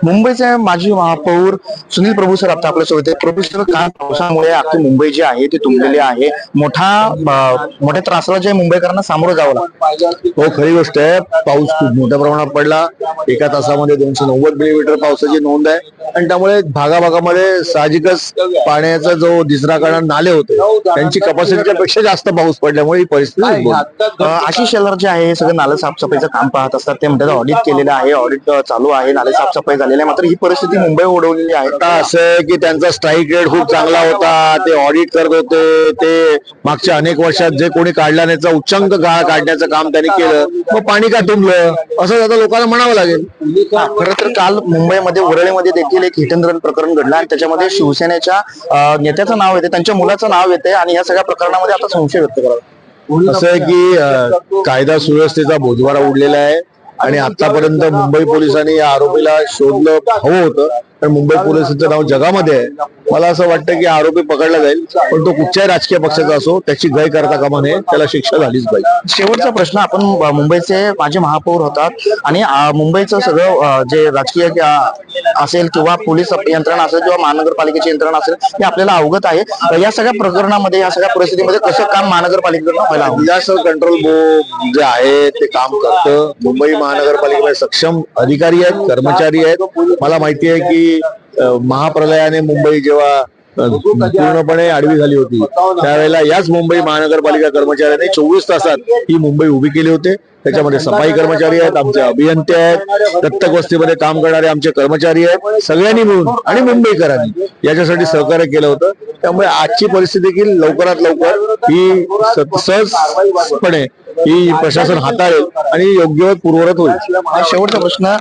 मुंबईचे माजी महापौर सुनील प्रभू सर आता आपल्यासोबत आहेत. प्रभू सर, काल पावसामुळे अख्खी मुंबई जी आहे ती तुंबलेली आहे. मोठ्या त्रासाला जे मुंबईकरांना सामोरं जावं लागतं. हो, खरी गोष्ट आहे. पाऊस खूप मोठ्या प्रमाणात पडला. एका तासामध्ये 290 मिलीमीटर पावसाची नोंद आहे आणि त्यामुळे भागाभागामध्ये साहजिकच पाण्याचा जो दिसरा करणारे नाले होते त्यांची कपॅसिटीच्या पेक्षा जास्त पाऊस पडल्यामुळे ही परिस्थिती आशिष शेलार जे आहे हे सगळं नाले साफसफाईचं काम पाहत असतात. ते म्हणतात ऑडिट केलेलं आहे, ऑडिट चालू आहे, नाले साफसफाई झालेली आहे. मात्र ही परिस्थिती मुंबई ओढवलेली आहे. आता असं आहे की त्यांचा स्ट्राईक रेट खूप चांगला होता. ते ऑडिट करत होते. ते मागच्या अनेक वर्षात जे कोणी काढला त्याचा उच्चांक गाळ काढण्याचं काम त्यांनी केलं. मग पाणी का तुंबलं असं आता लोकांना म्हणावं लागेल. खरं तर काल मुंबईमध्ये उरळीमध्ये देखील एक हिटन प्रकरण घडलं आणि त्याच्यामध्ये शिवसेनेच्या नेत्याचं नाव येते, त्यांच्या मुलाचं नाव येते आणि या सगळ्या प्रकरणामध्ये आता संशय व्यक्त करावा. असं आहे की कायदा सुव्यवस्थेचा बोजवारा उडलेला आहे आणि आतापर्यंत मुंबई पोलिसांनी या आरोपीला शोधलं हवं होतं. पण मुंबई पोलिसांचं नाव जगामध्ये आहे. मला असं वाटतं की आरोपी पकडला जाईल, पण तो कुठच्याही राजकीय पक्षाचा असो त्याची गय करता कामा नये, त्याला शिक्षा झालीच पाहिजे. शेवटचा प्रश्न, आपण मुंबईचे माजी महापौर होतात आणि मुंबईचं सगळं जे राजकीय असेल किंवा पोलीस यंत्रणा असेल किंवा महानगरपालिकेची यंत्रणा असेल हे आपल्याला अवगत आहे. या सगळ्या प्रकरणामध्ये, या सगळ्या परिस्थितीमध्ये कसं काम महानगरपालिकेकडनं व्हायला हवं? डिझास्टर कंट्रोल बोर्ड जे आहे ते काम करतं. मुंबई महानगरपालिकेमध्ये सक्षम अधिकारी आहेत, कर्मचारी आहेत. मला माहिती आहे की महाप्रलयाने मुंबई जेव्हा पूर्णपणे आडवी झाली होती त्यावेळेला याच मुंबई महानगरपालिका कर्मचाऱ्यांनी 24 तासात ही मुंबई उभी केली होती. त्याच्यामध्ये सफाई कर्मचारी आहेत, आमचे अभियंते आहेत, दत्तक वस्तीमध्ये काम करणारे आमचे कर्मचारी आहेत. सगळ्यांनी मिळून आणि मुंबईकरांनी याच्यासाठी सहकार्य केलं होतं. त्यामुळे आजची परिस्थिती देखील लवकरात लवकर ही सहजपणे ही प्रशासन हाताळेल आणि योग्य पूर्ववत होईल. शेवटचा प्रश्न,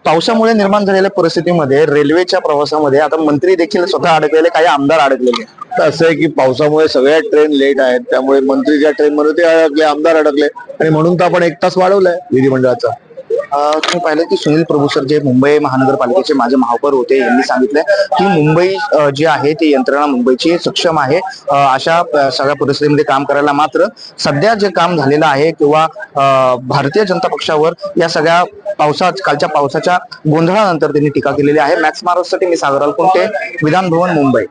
पावसामुळे निर्माण झालेल्या परिस्थितीमध्ये रेल्वेच्या प्रवासामध्ये आता मंत्री देखील स्वतः अडकलेले, काही आमदार अडकलेले. असं आहे की पावसामुळे सगळ्या ट्रेन लेट आहेत. त्यामुळे मंत्री ज्या ट्रेन मध्ये ते अडकले, आमदार अडकले आणि म्हणून तर आपण 1 तास वाढवलाय विधिमंडळाचा. तुम्ही पाहिलं की सुनील प्रभू सर जे मुंबई महानगरपालिकेचे माझे महापौर होते, यांनी सांगितलं की मुंबई जी आहे ती यंत्रणा मुंबईची सक्षम आहे अशा सगळ्या परिस्थितीमध्ये काम करायला. मात्र सध्या जे काम झालेलं आहे किंवा भारतीय जनता पक्षावर या सगळ्या कालच्या पावसाच्या गोंधळानंतर त्यांनी टीका केलेली आहे. मॅक्स महाराष्ट्रासाठी मी सागर अलकुंटे, विधान भवन, मुंबई.